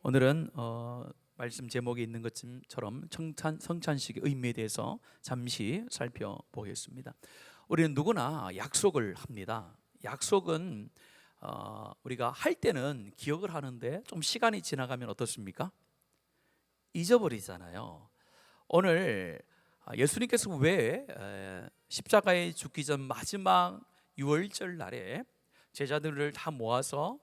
오늘은 말씀 제목에 있는 것처럼 성찬식의 의미에 대해서 잠시 살펴보겠습니다. 우리는 누구나 약속을 합니다. 약속은 우리가 할 때는 기억을 하는데 좀 시간이 지나가면 어떻습니까? 잊어버리잖아요. 오늘 예수님께서 왜 십자가에 죽기 전 마지막 유월절 날에 제자들을 다 모아서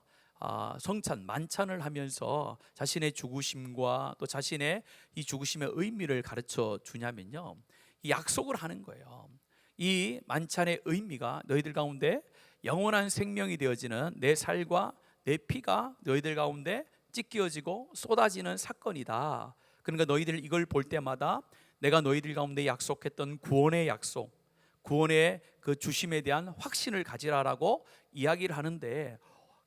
성찬 만찬을 하면서 자신의 죽으심과 또 자신의 이 죽으심의 의미를 가르쳐 주냐면요, 이 약속을 하는 거예요. 이 만찬의 의미가 너희들 가운데 영원한 생명이 되어지는 내 살과 내 피가 너희들 가운데 찢겨지고 쏟아지는 사건이다. 그러니까 너희들 이걸 볼 때마다 내가 너희들 가운데 약속했던 구원의 약속, 구원의 그 주심에 대한 확신을 가지라라고 이야기를 하는데,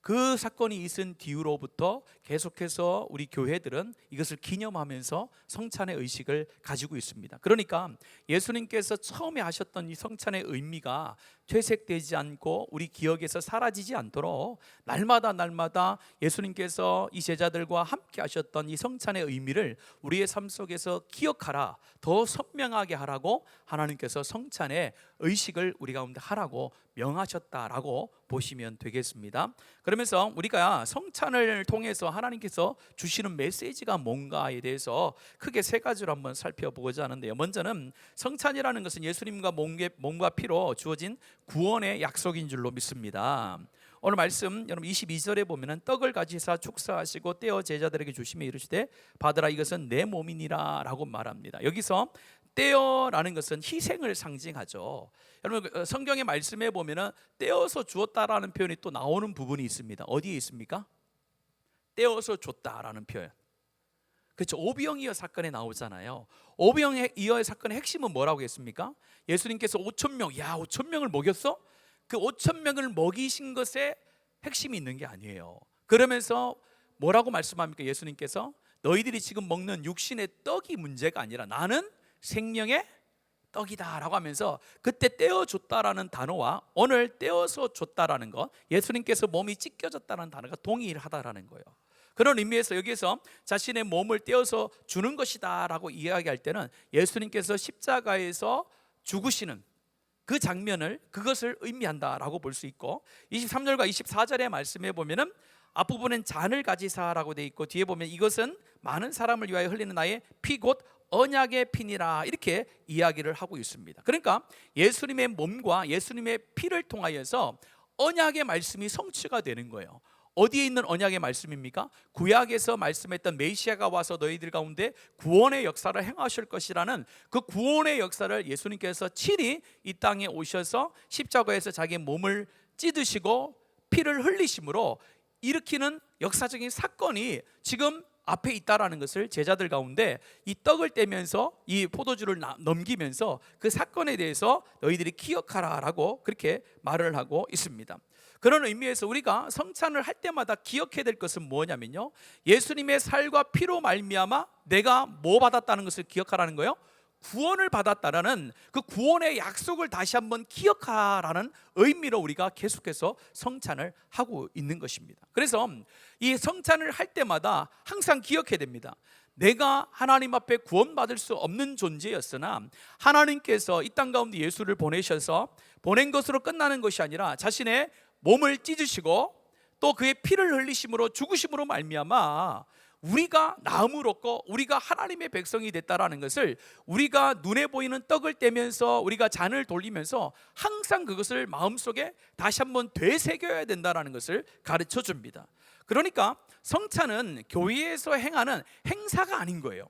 그 사건이 있은 뒤로부터 계속해서 우리 교회들은 이것을 기념하면서 성찬의 의식을 가지고 있습니다. 그러니까 예수님께서 처음에 하셨던 이 성찬의 의미가 퇴색되지 않고 우리 기억에서 사라지지 않도록 날마다 예수님께서 이 제자들과 함께 하셨던 이 성찬의 의미를 우리의 삶 속에서 기억하라, 더 선명하게 하라고 하나님께서 성찬의 의식을 우리 가운데 하라고 명하셨다라고 보시면 되겠습니다. 그러면서 우리가 성찬을 통해서 하나님께서 주시는 메시지가 뭔가에 대해서 크게 세 가지로 한번 살펴보고자 하는데요. 먼저는 성찬이라는 것은 예수님과 몸과 피로 주어진 구원의 약속인 줄로 믿습니다. 오늘 말씀 여러분 22절에 보면은 떡을 가지사 축사하시고 떼어 제자들에게 주시며 이르시되 받으라, 이것은 내 몸이니라 라고 말합니다. 여기서 떼어라는 것은 희생을 상징하죠. 여러분 성경의 말씀에 보면은 떼어서 주었다라는 표현이 또 나오는 부분이 있습니다. 어디에 있습니까? 떼어서 줬다라는 표현. 그렇죠. 오병이어 사건에 나오잖아요. 오병이어 사건의 핵심은 뭐라고 했습니까? 예수님께서 5,000명, 5,000명을 먹였어? 그 5,000명을 먹이신 것에 핵심이 있는 게 아니에요. 그러면서 뭐라고 말씀합니까? 예수님께서 너희들이 지금 먹는 육신의 떡이 문제가 아니라 나는 생명의 떡이다 라고 하면서 그때 떼어줬다라는 단어와 오늘 떼어서 줬다라는 것, 예수님께서 몸이 찢겨졌다는 단어가 동일하다라는 거예요. 그런 의미에서 여기에서 자신의 몸을 떼어서 주는 것이다 라고 이야기할 때는 예수님께서 십자가에서 죽으시는 그 장면을, 그것을 의미한다라고 볼 수 있고, 23절과 24절의 말씀에 보면은 앞부분엔 잔을 가지사라고 되어 있고 뒤에 보면 이것은 많은 사람을 위하여 흘리는 나의 피 곧 언약의 피니라 이렇게 이야기를 하고 있습니다. 그러니까 예수님의 몸과 예수님의 피를 통하여서 언약의 말씀이 성취가 되는 거예요. 어디에 있는 언약의 말씀입니까? 구약에서 말씀했던 메시아가 와서 너희들 가운데 구원의 역사를 행하실 것이라는 그 구원의 역사를 예수님께서 친히 이 땅에 오셔서 십자가에서 자기의 몸을 찢으시고 피를 흘리심으로 일으키는 역사적인 사건이 지금 앞에 있다라는 것을 제자들 가운데 이 떡을 떼면서 이 포도주를 넘기면서 그 사건에 대해서 너희들이 기억하라라고 그렇게 말을 하고 있습니다. 그런 의미에서 우리가 성찬을 할 때마다 기억해야 될 것은 뭐냐면요, 예수님의 살과 피로 말미암아 내가 뭐 받았다는 것을 기억하라는 거예요. 구원을 받았다라는 그 구원의 약속을 다시 한번 기억하라는 의미로 우리가 계속해서 성찬을 하고 있는 것입니다. 그래서 이 성찬을 할 때마다 항상 기억해야 됩니다. 내가 하나님 앞에 구원받을 수 없는 존재였으나 하나님께서 이 땅 가운데 예수를 보내셔서 보낸 것으로 끝나는 것이 아니라 자신의 몸을 찢으시고 또 그의 피를 흘리심으로 죽으심으로 말미암아 우리가 나음을 얻고 우리가 하나님의 백성이 됐다라는 것을 우리가 눈에 보이는 떡을 떼면서 우리가 잔을 돌리면서 항상 그것을 마음속에 다시 한번 되새겨야 된다라는 것을 가르쳐 줍니다. 그러니까 성찬은 교회에서 행하는 행사가 아닌 거예요.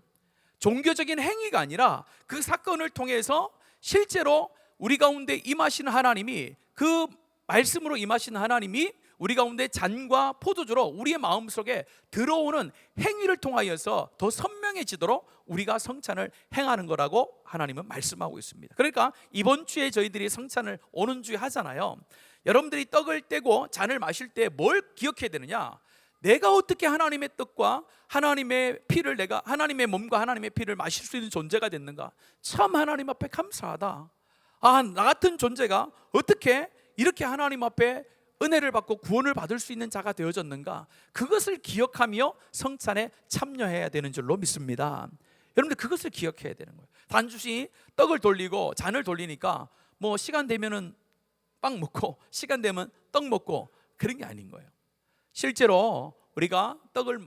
종교적인 행위가 아니라 그 사건을 통해서 실제로 우리 가운데 임하시는 하나님이, 그 말씀으로 임하시는 하나님이 우리 가운데 잔과 포도주로 우리의 마음속에 들어오는 행위를 통하여서 더 선명해지도록 우리가 성찬을 행하는 거라고 하나님은 말씀하고 있습니다. 그러니까 이번 주에 저희들이 성찬을 오는 주에 하잖아요. 여러분들이 떡을 떼고 잔을 마실 때 뭘 기억해야 되느냐? 내가 어떻게 하나님의 떡과 하나님의 피를, 내가 하나님의 몸과 하나님의 피를 마실 수 있는 존재가 됐는가? 참 하나님 앞에 감사하다. 나 같은 존재가 어떻게 이렇게 하나님 앞에 은혜를 받고 구원을 받을 수 있는 자가 되어졌는가, 그것을 기억하며 성찬에 참여해야 되는 줄로 믿습니다. 여러분들 그것을 기억해야 되는 거예요. 단순히 떡을 돌리고 잔을 돌리니까 뭐 시간 되면은 빵 먹고 시간 되면 떡 먹고 그런 게 아닌 거예요. 실제로 우리가 떡을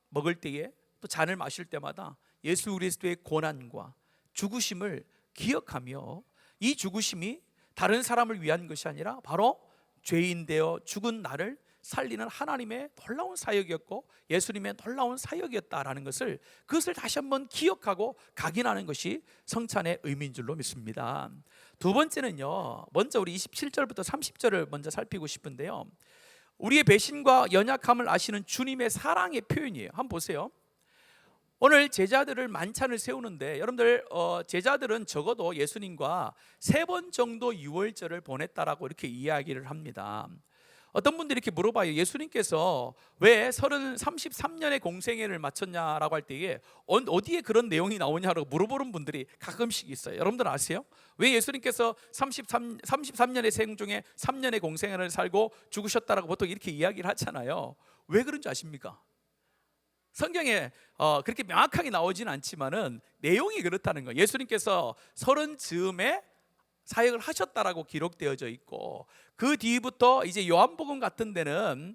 먹을 때에 또 잔을 마실 때마다 예수 그리스도의 고난과 죽으심을 기억하며, 이 죽으심이 다른 사람을 위한 것이 아니라 바로 죄인 되어 죽은 나를 살리는 하나님의 놀라운 사역이었고 예수님의 놀라운 사역이었다라는 것을, 그것을 다시 한번 기억하고 각인하는 것이 성찬의 의미인 줄로 믿습니다. 두 번째는요, 먼저 우리 27절부터 30절을 먼저 살피고 싶은데요, 우리의 배신과 연약함을 아시는 주님의 사랑의 표현이에요. 한번 보세요. 오늘 제자들을 만찬을 세우는데, 여러분들 제자들은 적어도 예수님과 3번 정도 유월절을 보냈다라고 이렇게 이야기를 합니다. 어떤 분들이 이렇게 물어봐요. 예수님께서 왜 33년의 공생애를 마쳤냐라고 할 때에 어디에 그런 내용이 나오냐라고 물어보는 분들이 가끔씩 있어요. 여러분들 아세요? 왜 예수님께서 33년의 생 중에 3년의 공생애를 살고 죽으셨다라고 보통 이렇게 이야기를 하잖아요. 왜 그런지 아십니까? 성경에 그렇게 명확하게 나오지는 않지만은 내용이 그렇다는 거예요. 예수님께서 30즈음에 사역을 하셨다라고 기록되어져 있고, 그 뒤부터 이제 요한복음 같은 데는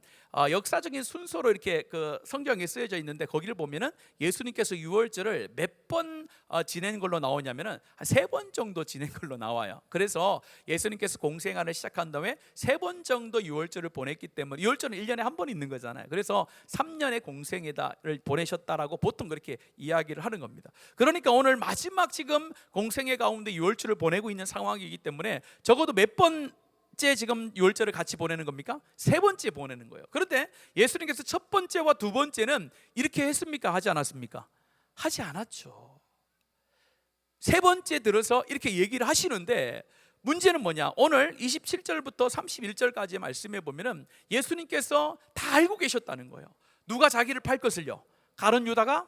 역사적인 순서로 이렇게 그 성경에 쓰여져 있는데, 거기를 보면은 예수님께서 유월절을 몇 번 지낸 걸로 나오냐면은 한 3번 정도 지낸 걸로 나와요. 그래서 예수님께서 공생활을 시작한 다음에 3번 정도 유월절을 보냈기 때문에, 유월절은 1년에 한 번 있는 거잖아요. 그래서 3년의 공생애를 보내셨다라고 보통 그렇게 이야기를 하는 겁니다. 그러니까 오늘 마지막 지금 공생애 가운데 유월절을 보내고 있는 상황이기 때문에 적어도 몇 번째 지금 유월절을 같이 보내는 겁니까? 3번째 보내는 거예요. 그런데 예수님께서 첫 번째와 두 번째는 이렇게 했습니까? 하지 않았습니까? 하지 않았죠. 3번째 들어서 이렇게 얘기를 하시는데, 문제는 뭐냐? 오늘 27절부터 31절까지의 말씀에 보면은 예수님께서 다 알고 계셨다는 거예요. 누가 자기를 팔 것을요? 가룟 유다가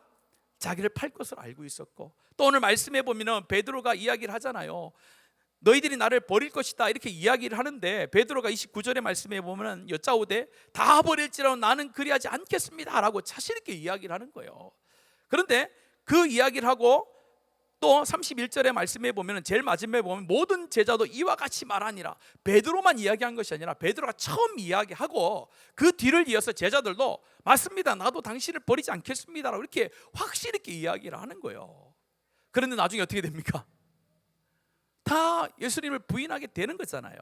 자기를 팔 것을 알고 있었고, 또 오늘 말씀에 보면은 베드로가 이야기를 하잖아요. 너희들이 나를 버릴 것이다 이렇게 이야기를 하는데, 베드로가 29절의 말씀에 보면 여짜오되 다 버릴지라도 나는 그리하지 않겠습니다 라고 자신 있게 이야기를 하는 거예요. 그런데 그 이야기를 하고 또 31절의 말씀에 보면, 제일 마지막에 보면 모든 제자도 이와 같이 말하니라. 베드로만 이야기한 것이 아니라 베드로가 처음 이야기하고 그 뒤를 이어서 제자들도 맞습니다, 나도 당신을 버리지 않겠습니다 라고 이렇게 확실히 있게 이야기를 하는 거예요. 그런데 나중에 어떻게 됩니까? 다 예수님을 부인하게 되는 거잖아요.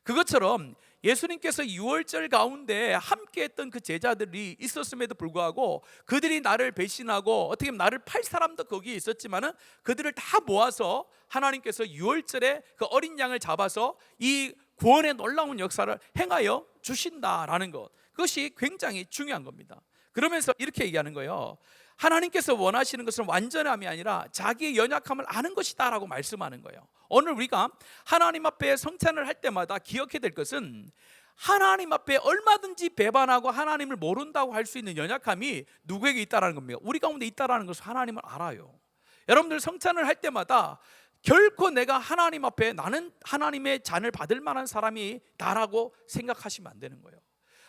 그것처럼 예수님께서 유월절 가운데 함께했던 그 제자들이 있었음에도 불구하고 그들이 나를 배신하고 어떻게 보면 나를 팔 사람도 거기에 있었지만은 그들을 다 모아서 하나님께서 유월절에 그 어린 양을 잡아서 이 구원의 놀라운 역사를 행하여 주신다라는 것, 그것이 굉장히 중요한 겁니다. 그러면서 이렇게 얘기하는 거예요. 하나님께서 원하시는 것은 완전함이 아니라 자기의 연약함을 아는 것이다 라고 말씀하는 거예요. 오늘 우리가 하나님 앞에 성찬을 할 때마다 기억해야 될 것은, 하나님 앞에 얼마든지 배반하고 하나님을 모른다고 할 수 있는 연약함이 누구에게 있다라는 겁니다. 우리 가운데 있다라는 것을 하나님은 알아요. 여러분들 성찬을 할 때마다 결코 내가 하나님 앞에 나는 하나님의 잔을 받을 만한 사람이 나라고 생각하시면 안 되는 거예요.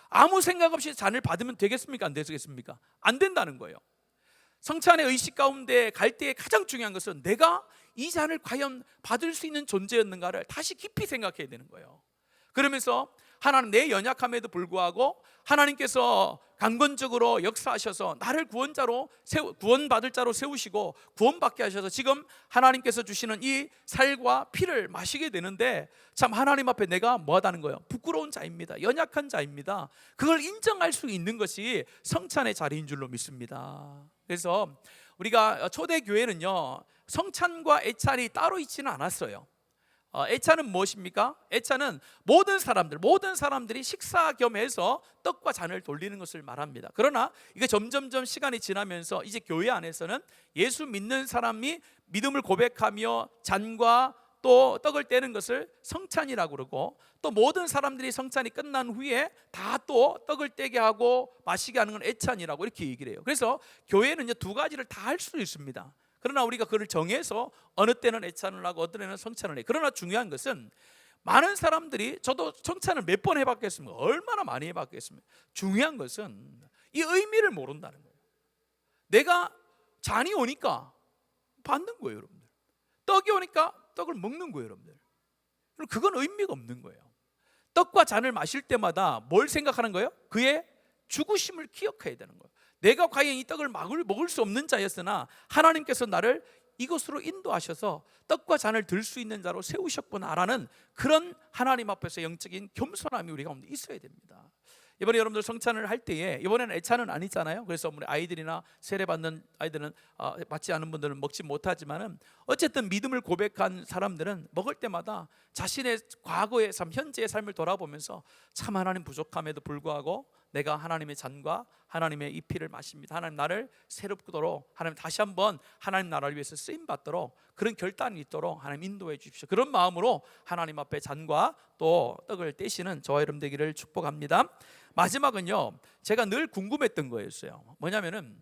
아무 생각 없이 잔을 받으면 되겠습니까? 안 되겠습니까? 안 된다는 거예요. 성찬의 의식 가운데 갈 때에 가장 중요한 것은 내가 이 잔을 과연 받을 수 있는 존재였는가를 다시 깊이 생각해야 되는 거예요. 그러면서 하나님, 내 연약함에도 불구하고 하나님께서 강건적으로 역사하셔서 나를 구원받을 자로 세우시고 구원받게 하셔서 지금 하나님께서 주시는 이 살과 피를 마시게 되는데, 참 하나님 앞에 내가 뭐하다는 거예요? 부끄러운 자입니다. 연약한 자입니다. 그걸 인정할 수 있는 것이 성찬의 자리인 줄로 믿습니다. 그래서 우리가 초대교회는요, 성찬과 애찬이 따로 있지는 않았어요. 애찬은 무엇입니까? 애찬은 모든 사람들이 식사 겸해서 떡과 잔을 돌리는 것을 말합니다. 그러나 이게 점점점 시간이 지나면서 이제 교회 안에서는 예수 믿는 사람이 믿음을 고백하며 잔과 또 떡을 떼는 것을 성찬이라고 그러고, 또 모든 사람들이 성찬이 끝난 후에 다 또 떡을 떼게 하고 마시게 하는 건 애찬이라고 이렇게 얘기를 해요. 그래서 교회는 두 가지를 다 할 수 있습니다. 그러나 우리가 그걸 정해서 어느 때는 애찬을 하고 어떤 때는 성찬을 해요. 그러나 중요한 것은 많은 사람들이, 저도 성찬을 몇 번 해봤겠습니까? 얼마나 많이 해봤겠습니까? 중요한 것은 이 의미를 모른다는 거예요. 내가 잔이 오니까 받는 거예요, 여러분들. 떡이 오니까 떡을 먹는 거예요, 여러분들. 그건 의미가 없는 거예요. 떡과 잔을 마실 때마다 뭘 생각하는 거예요? 그의 죽으심을 기억해야 되는 거예요. 내가 과연 이 떡을 먹을 수 없는 자였으나 하나님께서 나를 이곳으로 인도하셔서 떡과 잔을 들 수 있는 자로 세우셨구나라는 그런 하나님 앞에서 영적인 겸손함이 우리 가운데 있어야 됩니다. 이번에 여러분들 성찬을 할 때에, 이번에는 애찬은 아니잖아요. 그래서 우리 아이들이나 세례받는 아이들은 받지 않은 분들은 먹지 못하지만은 어쨌든 믿음을 고백한 사람들은 먹을 때마다 자신의 과거의 삶, 현재의 삶을 돌아보면서 참 하나님 부족함에도 불구하고 내가 하나님의 잔과 하나님의 이 피를 마십니다. 하나님 나를 새롭도록, 하나님 다시 한번 하나님 나라를 위해서 쓰임 받도록 그런 결단이 있도록 하나님 인도해 주십시오. 그런 마음으로 하나님 앞에 잔과 또 떡을 떼시는 저와 여러분 되기를 축복합니다. 마지막은요, 제가 늘 궁금했던 거였어요. 뭐냐면은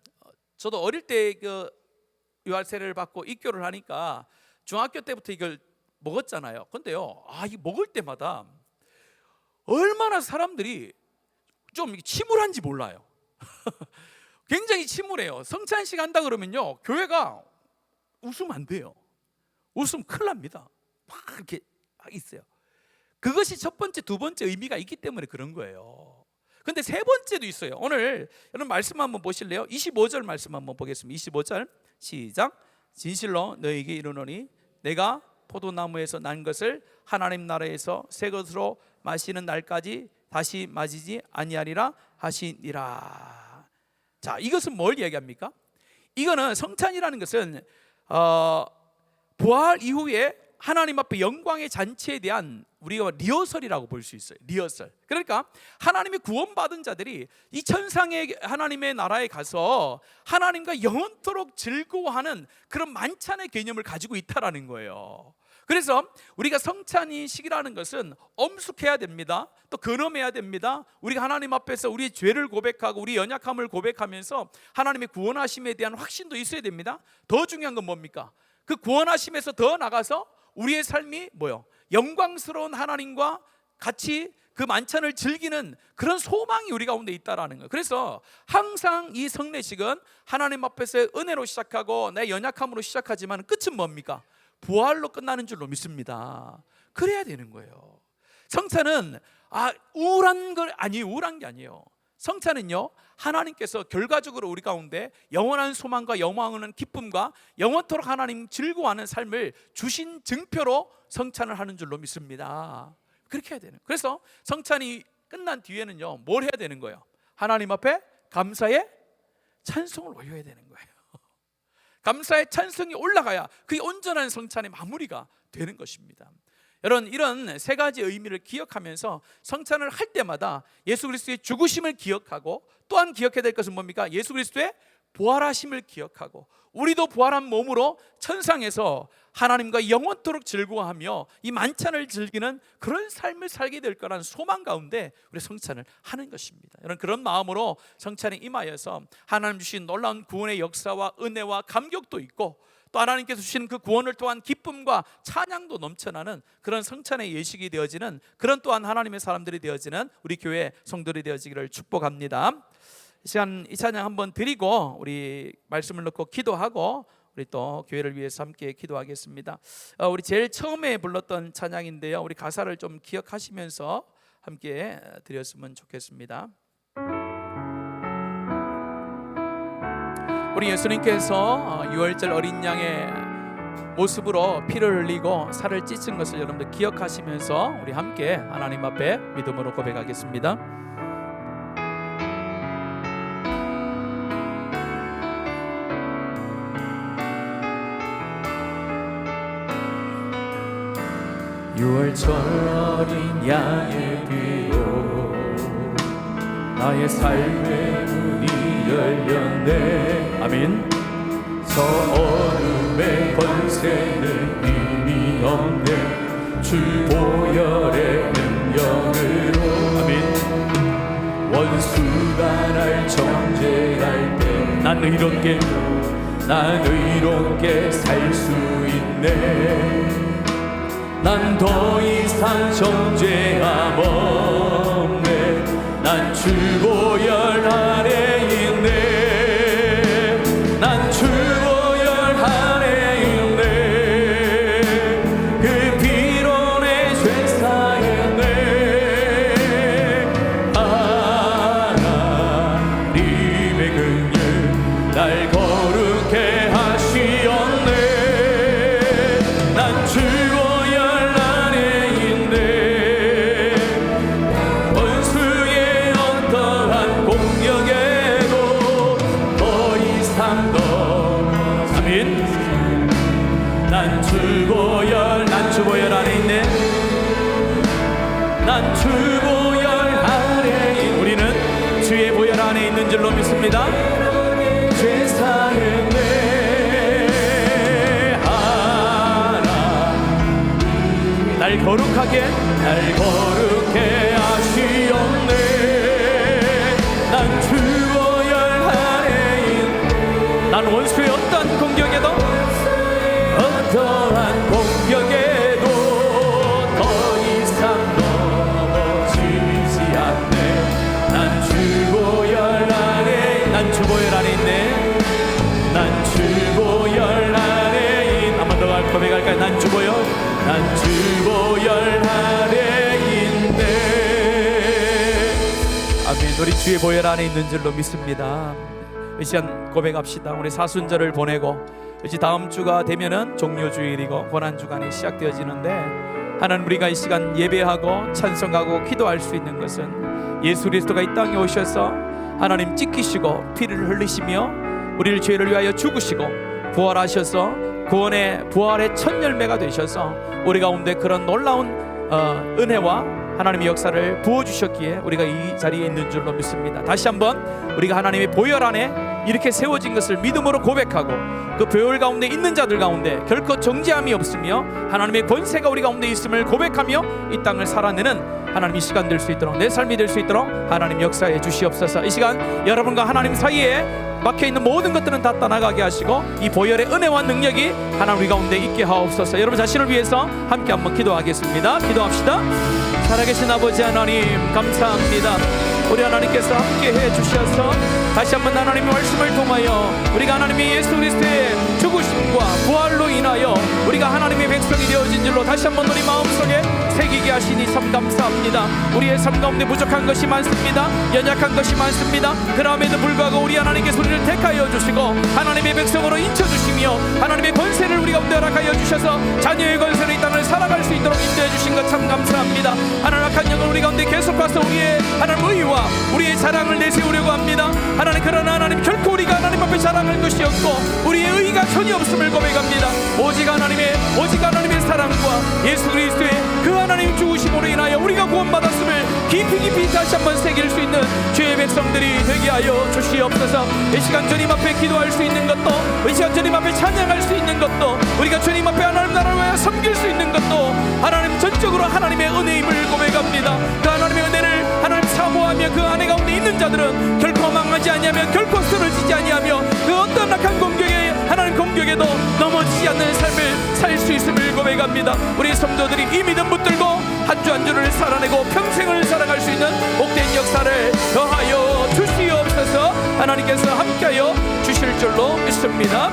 저도 어릴 때 그 유아 세례를 받고 입교를 하니까 중학교 때부터 이걸 먹었잖아요. 근데요, 이 먹을 때마다 얼마나 사람들이 좀 침울한지 몰라요. 굉장히 침울해요. 성찬식 한다 그러면요, 교회가 웃으면 안 돼요. 웃으면 큰일 납니다. 막 이렇게 있어요. 그것이 첫 번째, 두 번째 의미가 있기 때문에 그런 거예요. 근데 세 번째도 있어요. 오늘 여러분 말씀 한번 보실래요? 25절 말씀 한번 보겠습니다. 25절 시작. 진실로 너에게 이르노니 내가 포도나무에서 난 것을 하나님 나라에서 새 것으로 마시는 날까지 다시 마시지 아니하리라 하시니라. 자, 이것은 뭘 이야기합니까? 이거는 성찬이라는 것은 부활 이후에 하나님 앞에 영광의 잔치에 대한 우리가 리허설이라고 볼 수 있어요. 리허설. 그러니까 하나님의 구원받은 자들이 이 천상의 하나님의 나라에 가서 하나님과 영원토록 즐거워하는 그런 만찬의 개념을 가지고 있다라는 거예요. 그래서 우리가 성찬이식이라는 것은 엄숙해야 됩니다. 또 근엄해야 됩니다. 우리가 하나님 앞에서 우리의 죄를 고백하고 우리 연약함을 고백하면서 하나님의 구원하심에 대한 확신도 있어야 됩니다. 더 중요한 건 뭡니까? 그 구원하심에서 더 나가서 우리의 삶이 뭐요? 영광스러운 하나님과 같이 그 만찬을 즐기는 그런 소망이 우리 가운데 있다라는 거예요. 그래서 항상 이 성례식은 하나님 앞에서 은혜로 시작하고 내 연약함으로 시작하지만 끝은 뭡니까? 부활로 끝나는 줄로 믿습니다. 그래야 되는 거예요. 성찬은 우울한 게 아니에요. 성찬은요, 하나님께서 결과적으로 우리 가운데 영원한 소망과 영원한 기쁨과 영원토록 하나님 즐거워하는 삶을 주신 증표로 성찬을 하는 줄로 믿습니다. 그렇게 해야 되는 거예요. 그래서 성찬이 끝난 뒤에는요, 뭘 해야 되는 거예요? 하나님 앞에 감사의 찬송을 올려야 되는 거예요. 감사의 찬송이 올라가야 그게 온전한 성찬의 마무리가 되는 것입니다. 여러분, 이런 세 가지 의미를 기억하면서 성찬을 할 때마다 예수 그리스도의 죽으심을 기억하고 또한 기억해야 될 것은 뭡니까? 예수 그리스도의 부활하심을 기억하고 우리도 부활한 몸으로 천상에서 하나님과 영원토록 즐거워하며 이 만찬을 즐기는 그런 삶을 살게 될 거라는 소망 가운데 우리 성찬을 하는 것입니다. 여러분, 그런 마음으로 성찬에 임하여서 하나님 주신 놀라운 구원의 역사와 은혜와 감격도 있고 또 하나님께서 주시는 그 구원을 통한 기쁨과 찬양도 넘쳐나는 그런 성찬의 예식이 되어지는 그런 또한 하나님의 사람들이 되어지는 우리 교회 성도들이 되어지기를 축복합니다. 이 시간 이 찬양 한번 드리고 우리 말씀을 넣고 기도하고 우리 또 교회를 위해서 함께 기도하겠습니다. 우리 제일 처음에 불렀던 찬양인데요, 우리 가사를 좀 기억하시면서 함께 드렸으면 좋겠습니다. 우리 예수님께서 유월절 어린 양의 모습으로 피를 흘리고 살을 찢은 것을 여러분들 기억하시면서 우리 함께 하나님 앞에 믿음으로 고백하겠습니다. 유월절 어린 양의 피로 나의 삶의 문이 열렸네. 아멘. 저 어둠의 권세는 힘이 없네. 주 보혈의 능력으로. 아멘. 원수가 날 정죄할 때 난 의롭게 살 수 있네. 난 더 이상 정죄함 없네. 난 주보혈 아래 있네. 난 주보혈 아래 있네. 그 피로 내 죄 사했네. 하나님의 긍휼 날 거룩해 하시었네. 난 주보혈 아래 있네. 원수의 어떠한 공격에도 더 이상 더 아멘. 난 주보혈 안에 있네. 난 주보혈 안에 있네. 우리는 주의 보혈 안에 있는 줄로 믿습니다. 죄 사했네. 날 거룩하게 하시었네. 난 주보혈 아래 있네. 난 원수의 어떠한 공격에도 더 이상 넘어지지 않네. 난 주보혈 안에 있네. 난 주보혈 안에 있네. 한 번 더 고백할까요? 난 주보혈 안에 있네. 아멘. 우리 주의 보혈 안에 있는 줄로 믿습니다. 이 시간 고백합시다. 우리 사순절을 보내고 이제 다음 주가 되면은 종료주일이고 고난주간이 시작되어지는데, 하나님, 우리가 이 시간 예배하고 찬송하고 기도할 수 있는 것은 예수 그리스도가 이 땅에 오셔서 하나님 찢기시고 피를 흘리시며 우리를 죄를 위하여 죽으시고 부활하셔서 부활의 첫 열매가 되셔서 우리 가운데 그런 놀라운 은혜와 하나님의 역사를 부어주셨기에 우리가 이 자리에 있는 줄로 믿습니다. 다시 한번 우리가 하나님의 보혈 안에 이렇게 세워진 것을 믿음으로 고백하고 그 보혈 가운데 있는 자들 가운데 결코 정죄함이 없으며 하나님의 권세가 우리 가운데 있음을 고백하며 이 땅을 살아내는 하나님 이 시간 될 수 있도록, 내 삶이 될 수 있도록 하나님 역사해 주시옵소서. 이 시간 여러분과 하나님 사이에 막혀있는 모든 것들은 다 떠나가게 하시고 이 보혈의 은혜와 능력이 하나님 우리 가운데 있게 하옵소서. 여러분 자신을 위해서 함께 한번 기도하겠습니다. 기도합시다. 살아계신 아버지 하나님, 감사합니다. 우리 하나님께서 함께 해주셔서 다시 한번 하나님의 말씀을 통하여 우리가 하나님의 예수 그리스도의 죽으심과 부활로 인하여 우리가 하나님의 백성이 되어진 줄로 다시 한번 우리 마음속에 새기게 하시니 참 감사합니다. 우리의 삶 가운데 부족한 것이 많습니다. 연약한 것이 많습니다. 그럼에도 불구하고 우리 하나님께서 우리를 택하여 주시고 하나님의 백성으로 인쳐주시며 하나님의 권세를 우리 가운데 허락하여 주셔서 자녀의 권세로 이 땅을 살아갈 수 있도록 인도해 주신 것 참 감사합니다. 하나님 악한 영을 우리 가운데 계속 가서 우리의 하나님 의와 우리의 자랑을 내세우려고 합니다. 하나님, 그러나 하나님 결코 우리가 하나님 앞에 자랑할 것이 없고 우리의 의가 전혀 없음을 고백합니다. 오직 하나님의 사랑과 예수 그리스도의 그 하나님 죽으심으로 인하여 우리가 구원받았음을 깊이 다시 한번 새길 수 있는 주의 백성들이 되게 하여 주시옵소서. 이 시간 주님 앞에 기도할 수 있는 것도, 이 시간 주님 앞에 찬양할 수 있는 것도, 우리가 주님 앞에 하나님 나라를 위하여 섬길 수 있는 것도 하나님 전적으로 하나님의 은혜임을 고백합니다. 그 하나님의 은혜를 하나님 사모하며 그 안에 가운데 있는 자들은 결코 망하지 아니하며 결코 쓰러지지 아니하며 그 어떤 악한 공격에 하나님 공격에도 넘어지지 않는 삶을 살 수 있음을 고백합니다. 우리 성도들이 이 믿음 붙들고 한 주 한 주를 살아내고 평생을 살아갈 수 있는 복된 역사를 더하여 주시옵소서. 하나님께서 함께하여 주실 줄로 믿습니다.